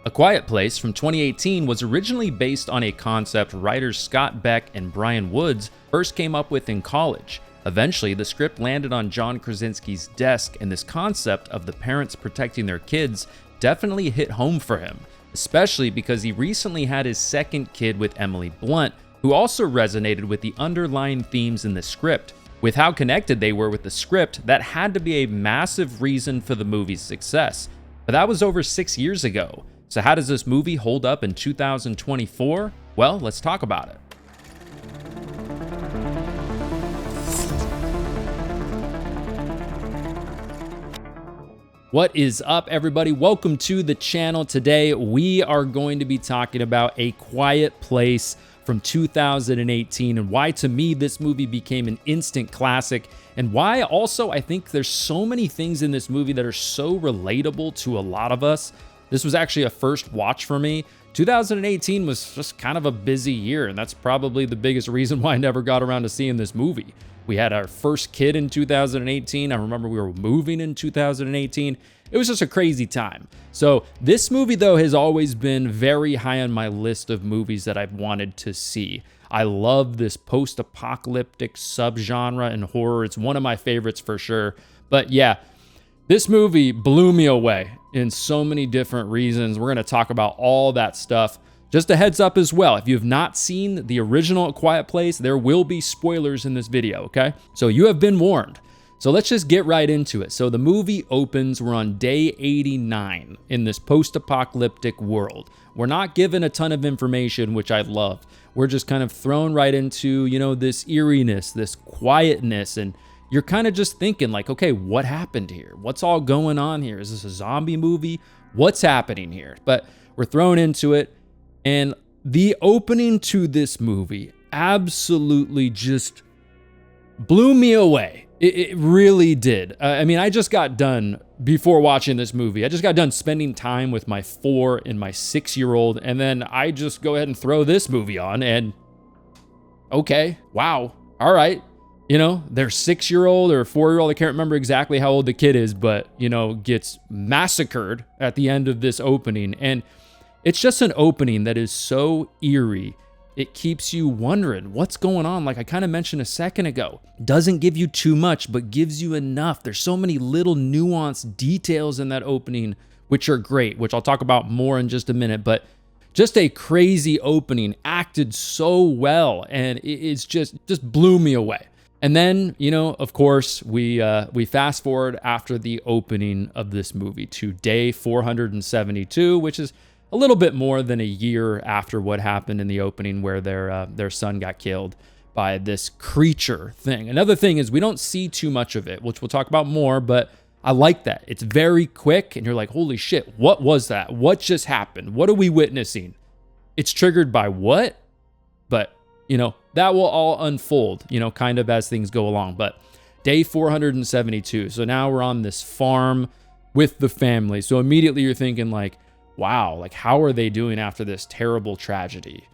A Quiet Place from 2018 was originally based on a concept writers Scott Beck and Brian Woods first came up with in college. Eventually, the script landed on John Krasinski's desk, and this concept of the parents protecting their kids definitely hit home for him, especially because he recently had his second kid with Emily Blunt, who also resonated with the underlying themes in the script. With how connected they were with the script, that had to be a massive reason for the movie's success. But that was over 6 years ago. So how does this movie hold up in 2024? Well, let's talk about it. What is up, everybody? Welcome to the channel. Today, we are going to be talking about A Quiet Place from 2018 and why, to me, this movie became an instant classic, and why also I think there's so many things in this movie that are so relatable to a lot of us. This was actually a first watch for me. 2018 was just kind of a busy year, and that's probably the biggest reason why I never got around to seeing this movie. We had our first kid in 2018. I remember we were moving in 2018. It was just a crazy time. So this movie, though, has always been very high on my list of movies that I've wanted to see. I love this post-apocalyptic subgenre in horror. It's one of my favorites for sure. But yeah, this movie blew me away in so many different reasons. We're going to talk about all that stuff. Just a heads up as well, if you have not seen the original A Quiet Place, there will be spoilers in this video, okay? So you have been warned. So let's just get right into it. So the movie opens, we're on day 89 in this post-apocalyptic world. We're not given a ton of information, which I love. We're just kind of thrown right into, this eeriness, this quietness, and you're kind of just thinking like, okay, what happened here? What's all going on here? Is this a zombie movie? What's happening here? But we're thrown into it. And the opening to this movie absolutely just blew me away. It really did. I mean, I just got done, before watching this movie, I just got done spending time with my 4 and my 6-year-old, and then I just go ahead and throw this movie on, and okay, wow, all right. Their 6-year-old or 4-year-old, I can't remember exactly how old the kid is, but, gets massacred at the end of this opening. And it's just an opening that is so eerie. It keeps you wondering what's going on. Like I kind of mentioned a second ago, doesn't give you too much, but gives you enough. There's so many little nuanced details in that opening, which are great, which I'll talk about more in just a minute. But just a crazy opening, acted so well, and it's just blew me away. And then, of course, we fast forward after the opening of this movie to day 472, which is a little bit more than a year after what happened in the opening, where their son got killed by this creature thing. Another thing is we don't see too much of it, which we'll talk about more, but I like that. It's very quick, and you're like, holy shit, what was that? What just happened? What are we witnessing? It's triggered by what? But, that will all unfold, kind of as things go along. But day 472. So now we're on this farm with the family. So immediately you're thinking like, wow, like how are they doing after this terrible tragedy?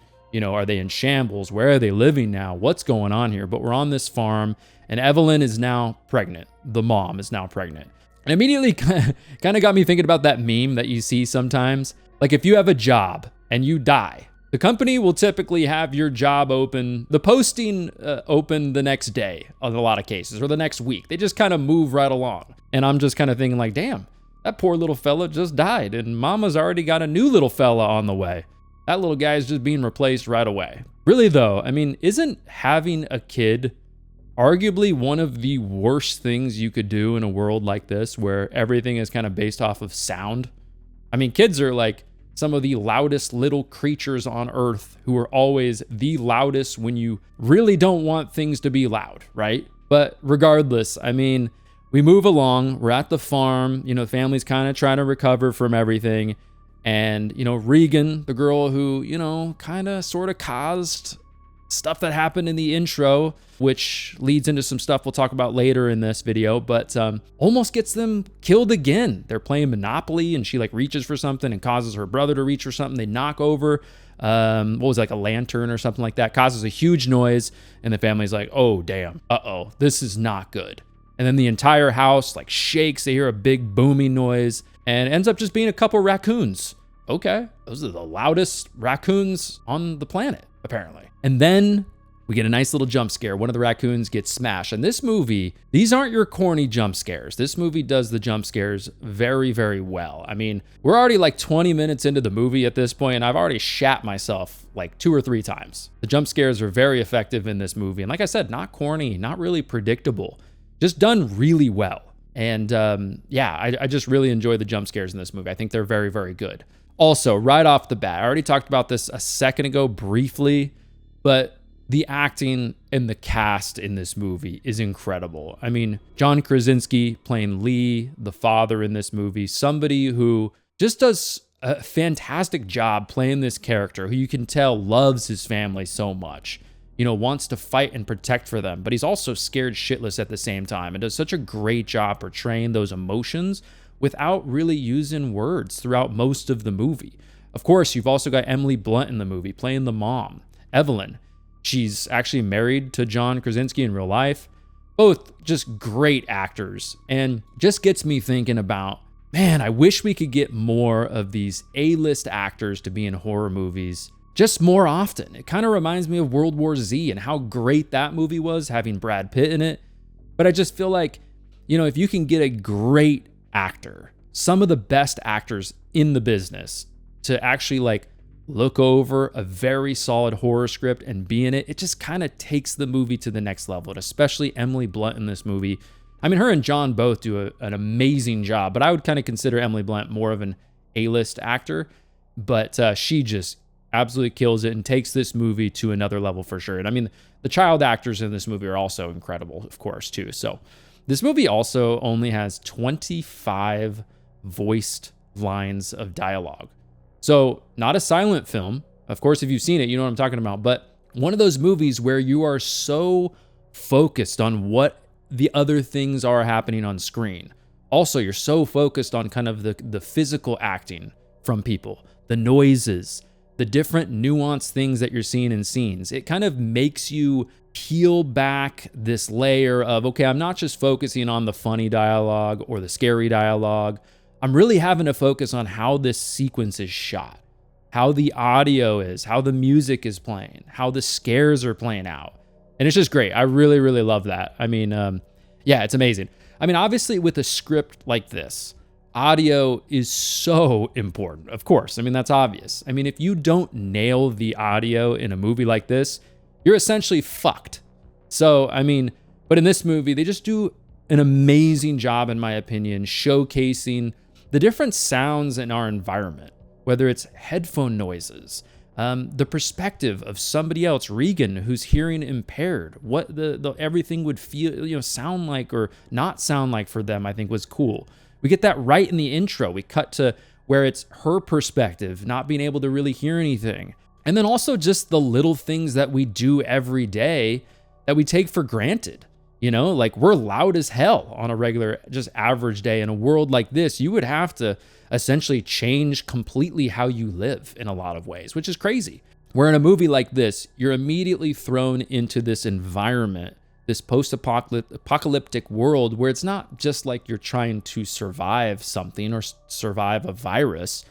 Are they in shambles? Where are they living now? What's going on here? But we're on this farm, and Evelyn is now pregnant. The mom is now pregnant. And immediately kind of got me thinking about that meme that you see sometimes. Like if you have a job and you die, the company will typically have your job open, the posting open the next day in a lot of cases, or the next week. They just kind of move right along. And I'm just kind of thinking like, damn, that poor little fella just died, and mama's already got a new little fella on the way. That little guy is just being replaced right away. Really though, I mean, isn't having a kid arguably one of the worst things you could do in a world like this, where everything is kind of based off of sound? I mean, kids are like some of the loudest little creatures on earth, who are always the loudest when you really don't want things to be loud, right? But regardless, I mean, we move along, we're at the farm, the family's kind of trying to recover from everything. And, Regan, the girl who, kind of sort of caused stuff that happened in the intro, which leads into some stuff we'll talk about later in this video, but almost gets them killed again. They're playing Monopoly, and she reaches for something and causes her brother to reach for something. They knock over, a lantern or something like that, causes a huge noise, and the family's like, oh, damn, uh-oh, this is not good. And then the entire house shakes. They hear a big booming noise, and it ends up just being a couple raccoons okay, those are the loudest raccoons on the planet, apparently. And then we get a nice little jump scare. One of the raccoons gets smashed. And this movie, these aren't your corny jump scares. This movie does the jump scares very, very well. I mean, we're already like 20 minutes into the movie at this point, and I've already shat myself like 2 or 3 times. The jump scares are very effective in this movie. And like I said, not corny, not really predictable, just done really well. And I just really enjoy the jump scares in this movie. I think they're very, very good. Also, right off the bat, I already talked about this a second ago briefly, but the acting and the cast in this movie is incredible. I mean, John Krasinski playing Lee, the father in this movie, somebody who just does a fantastic job playing this character who you can tell loves his family so much, you know, wants to fight and protect for them, but he's also scared shitless at the same time and does such a great job portraying those emotions without really using words throughout most of the movie. Of course, you've also got Emily Blunt in the movie playing the mom, Evelyn. She's actually married to John Krasinski in real life. Both just great actors, and just gets me thinking about, man, I wish we could get more of these A-list actors to be in horror movies just more often. It kind of reminds me of World War Z and how great that movie was, having Brad Pitt in it. But I just feel like, you know, if you can get a great actor, some of the best actors in the business, to actually like look over a very solid horror script and be in it, it just kind of takes the movie to the next level. And especially Emily Blunt in this movie. I mean, her and John both do an amazing job, but I would kind of consider Emily Blunt more of an A-list actor. But she just absolutely kills it and takes this movie to another level for sure. And I mean, the child actors in this movie are also incredible, of course, too. So this movie also only has 25 voiced lines of dialogue. So not a silent film. Of course, if you've seen it, you know what I'm talking about. But one of those movies where you are so focused on what the other things are happening on screen. Also, you're so focused on kind of the physical acting from people, the noises, the different nuanced things that you're seeing in scenes. It kind of makes you peel back this layer of, okay, I'm not just focusing on the funny dialogue or the scary dialogue. I'm really having to focus on how this sequence is shot, how the audio is, how the music is playing, how the scares are playing out. And it's just great. I really, really love that. I mean, yeah, it's amazing. I mean, obviously with a script like this, audio is so important, of course. I mean, that's obvious. I mean, if you don't nail the audio in a movie like this, you're essentially fucked. So, I mean, but in this movie, they just do an amazing job, in my opinion, showcasing the different sounds in our environment, whether it's headphone noises, the perspective of somebody else, Regan, who's hearing impaired, what the everything would feel, you know, sound like or not sound like for them, I think was cool. We get that right in the intro. We cut to where it's her perspective, not being able to really hear anything. And then also just the little things that we do every day that we take for granted. You know, like we're loud as hell on a regular, just average day. In a world like this, you would have to essentially change completely how you live in a lot of ways, which is crazy. Where in a movie like this, you're immediately thrown into this environment, this post-apocalyptic world where it's not just like you're trying to survive something or survive a virus.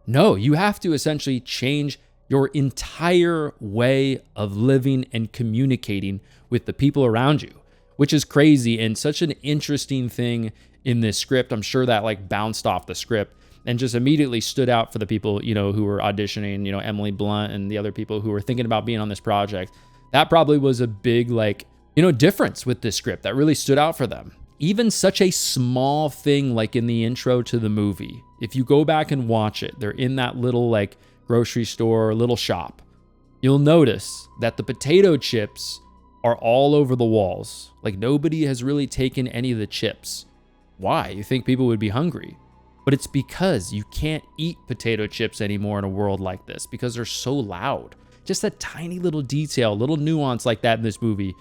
No, you have to essentially change your entire way of living and communicating with the people around you, which is crazy and such an interesting thing in this script. I'm sure that like bounced off the script and just immediately stood out for the people, you know, who were auditioning, you know, Emily Blunt and the other people who were thinking about being on this project. That probably was a big, like, you know, difference with this script that really stood out for them. Even such a small thing like in the intro to the movie, if you go back and watch it, they're in that little like grocery store, little shop. You'll notice that the potato chips are all over the walls. Like nobody has really taken any of the chips. Why? You think people would be hungry? But it's because you can't eat potato chips anymore in a world like this because they're so loud. Just a tiny little detail, little nuance like that in this movie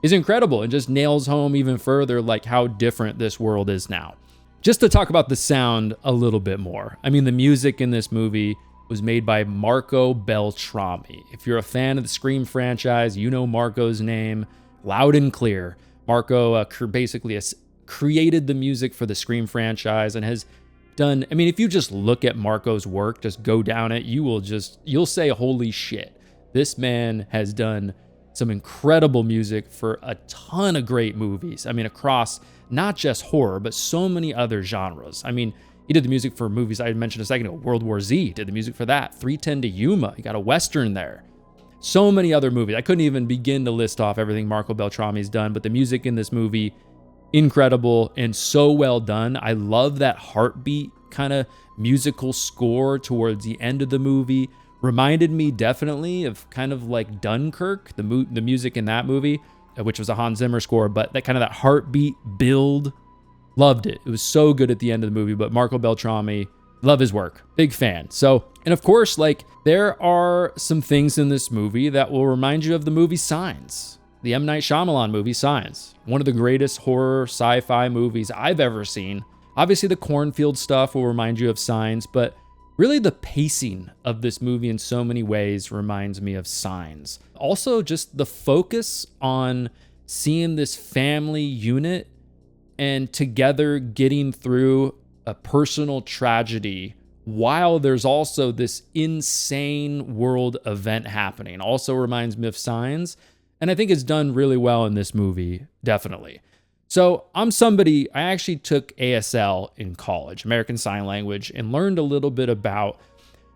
is incredible and just nails home even further like how different this world is now. Just to talk about the sound a little bit more. I mean, the music in this movie was made by Marco Beltrami. If you're a fan of the Scream franchise, you know Marco's name loud and clear. Marco basically has created the music for the Scream franchise and has done, I mean, if you just look at Marco's work, just go down it, you'll say, holy shit, this man has done some incredible music for a ton of great movies. I mean, across not just horror, but so many other genres. I mean, he did the music for movies I mentioned a second ago. World War Z, did the music for that. 310 to Yuma, he got a Western there. So many other movies. I couldn't even begin to list off everything Marco Beltrami's done, but the music in this movie, incredible and so well done. I love that heartbeat kind of musical score towards the end of the movie. Reminded me definitely of kind of like Dunkirk, the music in that movie, which was a Hans Zimmer score, but that kind of that heartbeat build, loved it. It was so good at the end of the movie, but Marco Beltrami, love his work, big fan. So, and of course, like there are some things in this movie that will remind you of the movie Signs, the M. Night Shyamalan movie Signs, one of the greatest horror sci-fi movies I've ever seen. Obviously the cornfield stuff will remind you of Signs, but really the pacing of this movie in so many ways reminds me of Signs. Also just the focus on seeing this family unit and together getting through a personal tragedy while there's also this insane world event happening also reminds me of Signs. And I think it's done really well in this movie, definitely. So I actually took ASL in college, American Sign Language, and learned a little bit about,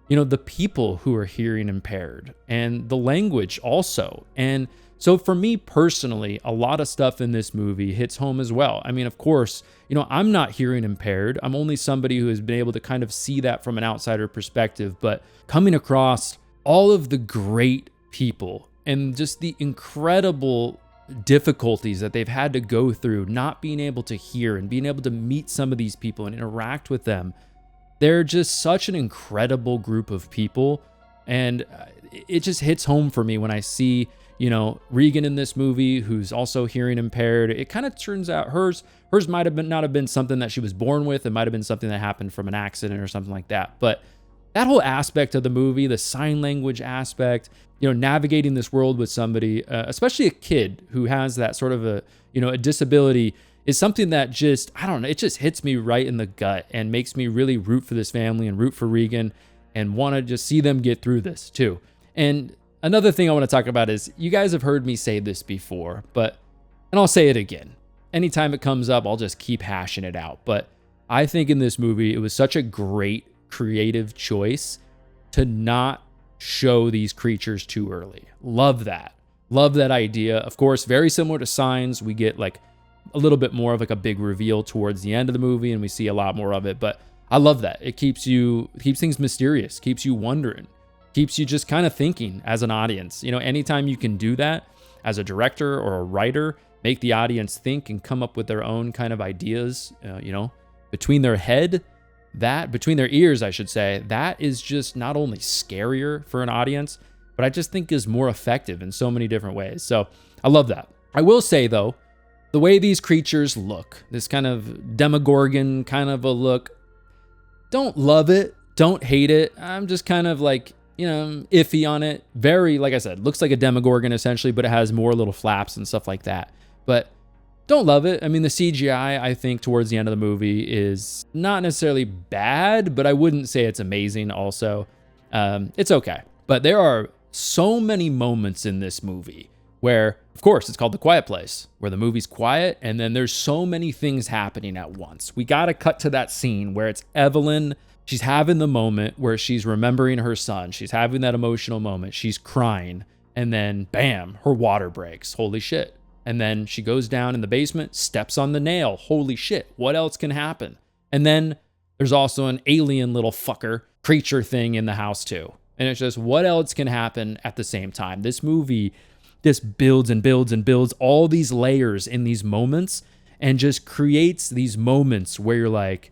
the people who are hearing impaired and the language also. And so for me personally, a lot of stuff in this movie hits home as well. I mean, of course, I'm not hearing impaired. I'm only somebody who has been able to kind of see that from an outsider perspective, but coming across all of the great people and just the incredible difficulties that they've had to go through, not being able to hear and being able to meet some of these people and interact with them. They're just such an incredible group of people. And it just hits home for me when I see, Regan in this movie, who's also hearing impaired. It kind of turns out hers might have not have been something that she was born with. It might have been something that happened from an accident or something like that. But that whole aspect of the movie, the sign language aspect, navigating this world with somebody, especially a kid who has that sort of a disability, is something that just, I don't know, it just hits me right in the gut and makes me really root for this family and root for Regan and want to just see them get through this too. And another thing I want to talk about is, you guys have heard me say this before, and I'll say it again. Anytime it comes up, I'll just keep hashing it out. But I think in this movie, it was such a great creative choice to not show these creatures too early. Love that idea. Of course, very similar to Signs, we get like a little bit more of like a big reveal towards the end of the movie and we see a lot more of it, but I love that. It keeps things mysterious, keeps you wondering, keeps you just kind of thinking as an audience. Anytime you can do that as a director or a writer, make the audience think and come up with their own kind of ideas, between their ears, I should say, that is just not only scarier for an audience, but I just think is more effective in so many different ways. So I love that. I will say though, the way these creatures look, this kind of Demogorgon kind of a look, don't love it, don't hate it. I'm just kind of like, iffy on it. Very, like I said, looks like a Demogorgon essentially, but it has more little flaps and stuff like that. But don't love it. I mean, the CGI, I think, towards the end of the movie is not necessarily bad, but I wouldn't say it's amazing also. It's okay. But there are so many moments in this movie where, of course, it's called The Quiet Place, where the movie's quiet, and then there's so many things happening at once. We got to cut to that scene where it's Evelyn. She's having the moment where she's remembering her son. She's having that emotional moment. She's crying, and then, bam, her water breaks. Holy shit. And then she goes down in the basement, steps on the nail. Holy shit, what else can happen? And then there's also an alien little fucker creature thing in the house too. And it's just, what else can happen at the same time? This movie just builds and builds and builds all these layers in these moments and just creates these moments where you're like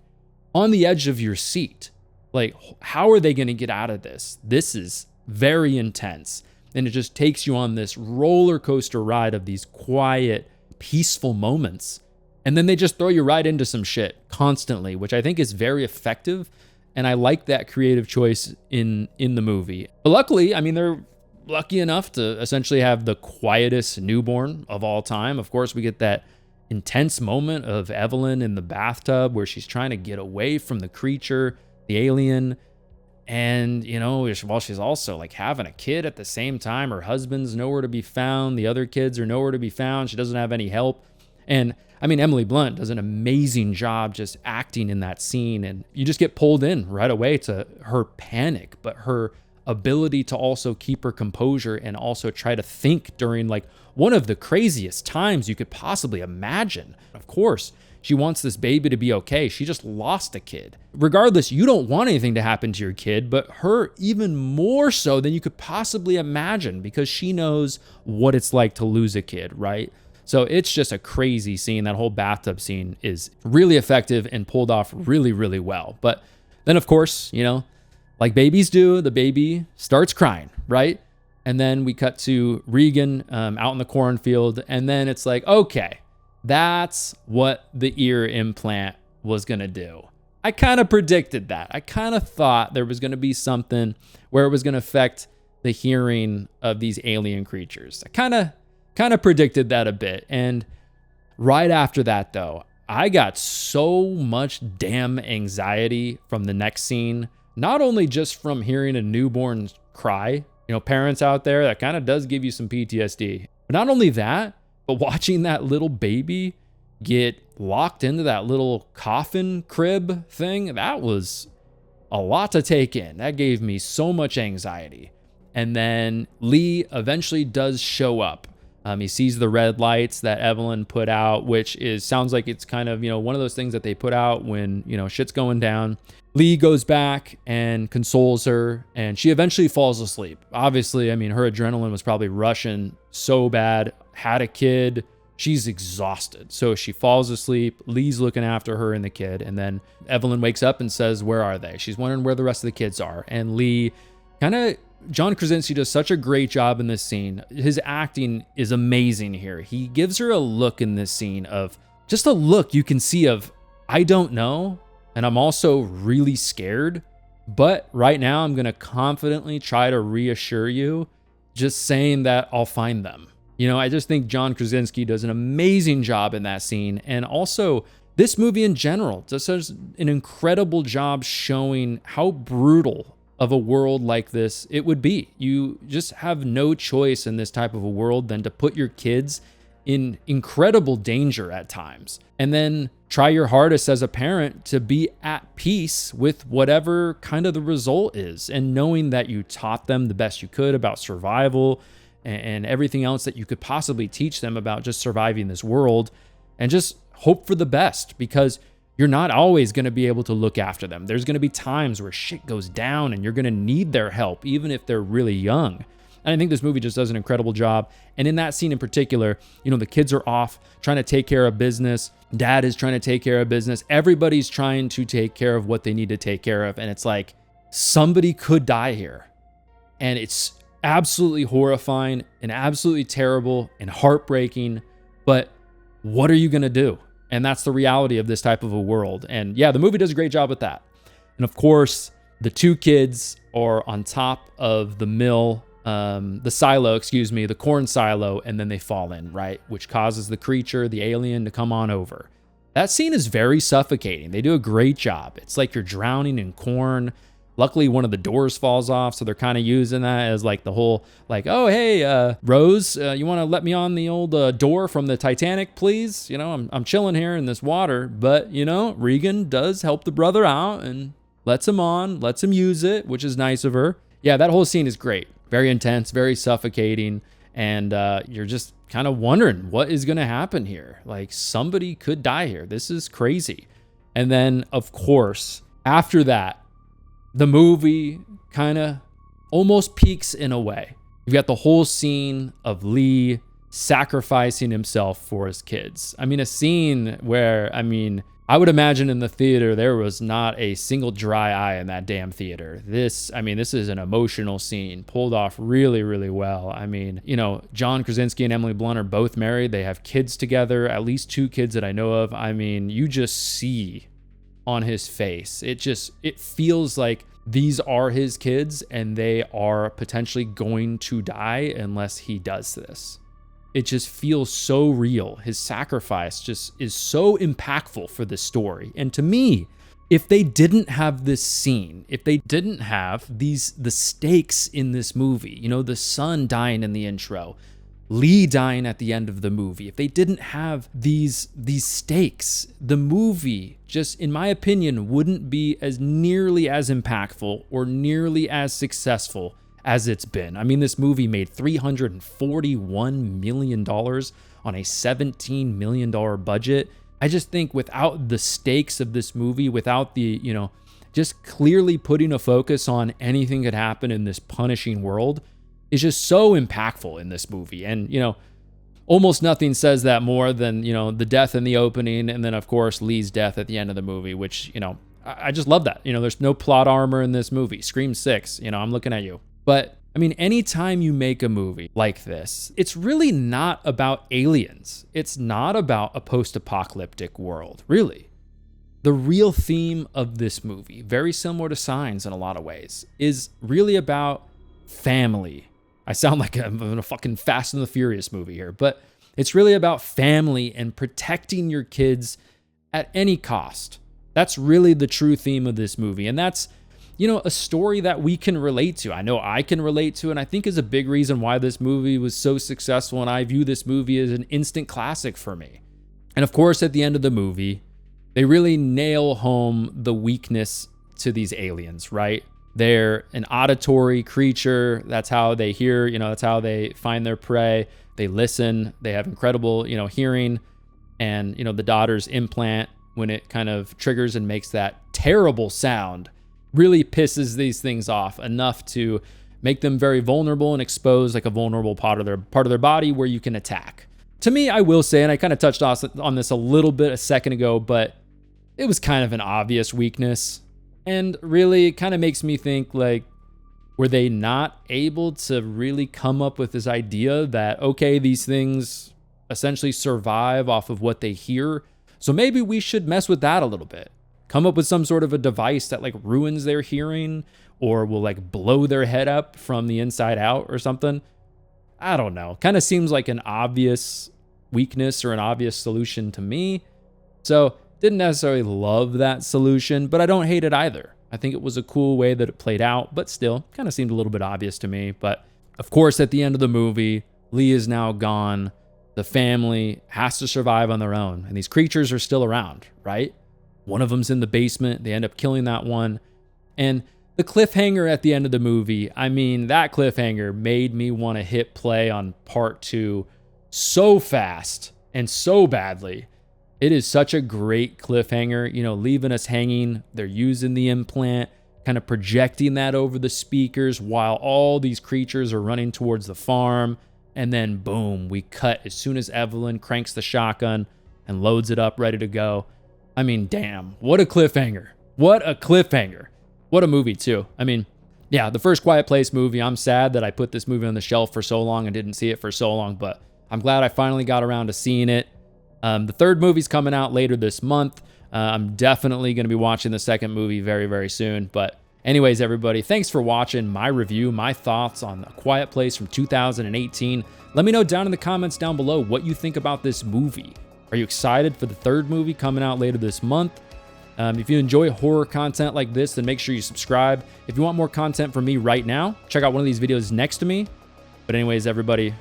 on the edge of your seat. Like, how are they going to get out of this? This is very intense. And it just takes you on this roller coaster ride of these quiet, peaceful moments. And then they just throw you right into some shit constantly, which I think is very effective. And I like that creative choice in the movie. But luckily, I mean, they're lucky enough to essentially have the quietest newborn of all time. Of course, we get that intense moment of Evelyn in the bathtub where she's trying to get away from the creature, the alien. And, you know, while she's also like having a kid at the same time, her husband's nowhere to be found. The other kids are nowhere to be found. She doesn't have any help. And I mean, Emily Blunt does an amazing job just acting in that scene. And you just get pulled in right away to her panic, but her ability to also keep her composure and also try to think during like one of the craziest times you could possibly imagine. Of course, she wants this baby to be okay. She just lost a kid. Regardless, you don't want anything to happen to your kid, but her even more so than you could possibly imagine because she knows what it's like to lose a kid, right? So it's just a crazy scene. That whole bathtub scene is really effective and pulled off really, really well. But then, of course, you know, like babies do, the baby starts crying, right? And then we cut to Regan out in the cornfield. And then it's like, okay, that's what the ear implant was going to do. I kind of predicted that. I kind of thought there was going to be something where it was going to affect the hearing of these alien creatures. I kind of predicted that a bit. And right after that, though, I got so much damn anxiety from the next scene, not only just from hearing a newborn cry, you know, parents out there, that kind of does give you some PTSD. But not only that, but watching that little baby get locked into that little coffin crib thing, that was a lot to take in. That gave me so much anxiety. And then Lee eventually does show up. He sees the red lights that Evelyn put out, which sounds like it's kind of, you know, one of those things that they put out when, you know, shit's going down. Lee goes back and consoles her, and she eventually falls asleep. Obviously, I mean, her adrenaline was probably rushing so bad, had a kid, she's exhausted. So she falls asleep. Lee's looking after her and the kid, and then Evelyn wakes up and says, where are they? She's wondering where the rest of the kids are. And Lee John Krasinski does such a great job in this scene. His acting is amazing here. He gives her a look in this scene of just a look you can see of, I don't know, and I'm also really scared, but right now I'm going to confidently try to reassure you, just saying that I'll find them. You know, I just think John Krasinski does an amazing job in that scene. And also, this movie in general does an incredible job showing how brutal of a world like this it would be. You just have no choice in this type of a world than to put your kids in incredible danger at times. And then try your hardest as a parent to be at peace with whatever kind of the result is. And knowing that you taught them the best you could about survival and everything else that you could possibly teach them about just surviving this world, and just hope for the best, because you're not always going to be able to look after them. There's going to be times where shit goes down and you're going to need their help, even if they're really young. And I think this movie just does an incredible job. And in that scene in particular, you know, the kids are off trying to take care of business. Dad is trying to take care of business. Everybody's trying to take care of what they need to take care of. And it's like, somebody could die here. And it's absolutely horrifying and absolutely terrible and heartbreaking. But what are you going to do? And that's the reality of this type of a world. And yeah, the movie does a great job with that. And of course, the two kids are on top of the mill, the corn silo, and then they fall in, right? Which causes the creature, the alien, to come on over. That scene is very suffocating. They do a great job. It's like you're drowning in corn. Luckily, one of the doors falls off, so they're kind of using that as like the whole, like, oh, hey, Rose, you want to let me on the old door from the Titanic, please? You know, I'm chilling here in this water. But, you know, Regan does help the brother out and lets him on, lets him use it, which is nice of her. Yeah, that whole scene is great. Very intense, very suffocating. And you're just kind of wondering what is going to happen here. Like, somebody could die here. This is crazy. And then, of course, after that, the movie kind of almost peaks in a way. You've got the whole scene of Lee sacrificing himself for his kids. I mean, a scene where, I mean, I would imagine in the theater, there was not a single dry eye in that damn theater. This is an emotional scene pulled off really, really well. I mean, you know, John Krasinski and Emily Blunt are both married. They have kids together, at least 2 kids that I know of. I mean, you just see on his face, it feels like these are his kids and they are potentially going to die unless he does this. it just feels so real. His sacrifice just is so impactful for this story. And to me, if they didn't have this scene, if they didn't have the stakes in this movie, you know, the son dying in the intro, Lee dying at the end of the movie, if they didn't have these stakes, the movie just, in my opinion, wouldn't be as nearly as impactful or nearly as successful as it's been. I mean, this movie made $341 million on a $17 million budget. I just think without the stakes of this movie, without the, you know, just clearly putting a focus on anything could happen in this punishing world, is just so impactful in this movie. And, you know, almost nothing says that more than, you know, the death in the opening, and then of course Lee's death at the end of the movie, which, you know, I just love that. You know, there's no plot armor in this movie. Scream 6, you know, I'm looking at you. But I mean, anytime you make a movie like this, it's really not about aliens. It's not about a post-apocalyptic world, really. The real theme of this movie, very similar to Signs in a lot of ways, is really about family. I sound like I'm in a fucking Fast and the Furious movie here, but it's really about family and protecting your kids at any cost. That's really the true theme of this movie. And that's, you know, a story that we can relate to. I know I can relate to, and I think is a big reason why this movie was so successful. And I view this movie as an instant classic for me. And of course, at the end of the movie, they really nail home the weakness to these aliens, right? They're an auditory creature. That's how they hear, you know, that's how they find their prey. They listen, they have incredible, you know, hearing. And, you know, the daughter's implant, when it kind of triggers and makes that terrible sound, really pisses these things off enough to make them very vulnerable and expose like a vulnerable part of their body where you can attack. To me, I will say, and I kind of touched on this a little bit a second ago, but it was kind of an obvious weakness. And really, it kind of makes me think, like, were they not able to really come up with this idea that, okay, these things essentially survive off of what they hear, so maybe we should mess with that a little bit. Come up with some sort of a device that like ruins their hearing or will like blow their head up from the inside out or something. I don't know. Kind of seems like an obvious weakness or an obvious solution to me. So didn't necessarily love that solution, but I don't hate it either. I think it was a cool way that it played out, but still kind of seemed a little bit obvious to me. But of course, at the end of the movie, Lee is now gone. The family has to survive on their own, and these creatures are still around, right? One of them's in the basement. They end up killing that one. And the cliffhanger at the end of the movie, I mean, that cliffhanger made me want to hit play on part 2 so fast and so badly. It is such a great cliffhanger, you know, leaving us hanging. They're using the implant, kind of projecting that over the speakers while all these creatures are running towards the farm. And then boom, we cut as soon as Evelyn cranks the shotgun and loads it up, ready to go. I mean, damn, what a cliffhanger. What a cliffhanger. What a movie too. I mean, yeah, the first Quiet Place movie, I'm sad that I put this movie on the shelf for so long and didn't see it for so long, but I'm glad I finally got around to seeing it. The third movie's coming out later this month. I'm definitely going to be watching the second movie very, very soon. But anyways, everybody, thanks for watching my review, my thoughts on A Quiet Place from 2018. Let me know down in the comments down below what you think about this movie. Are you excited for the third movie coming out later this month? If you enjoy horror content like this, then make sure you subscribe. If you want more content from me right now, check out one of these videos next to me. But anyways, everybody,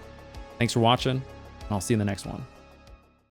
thanks for watching, and I'll see you in the next one.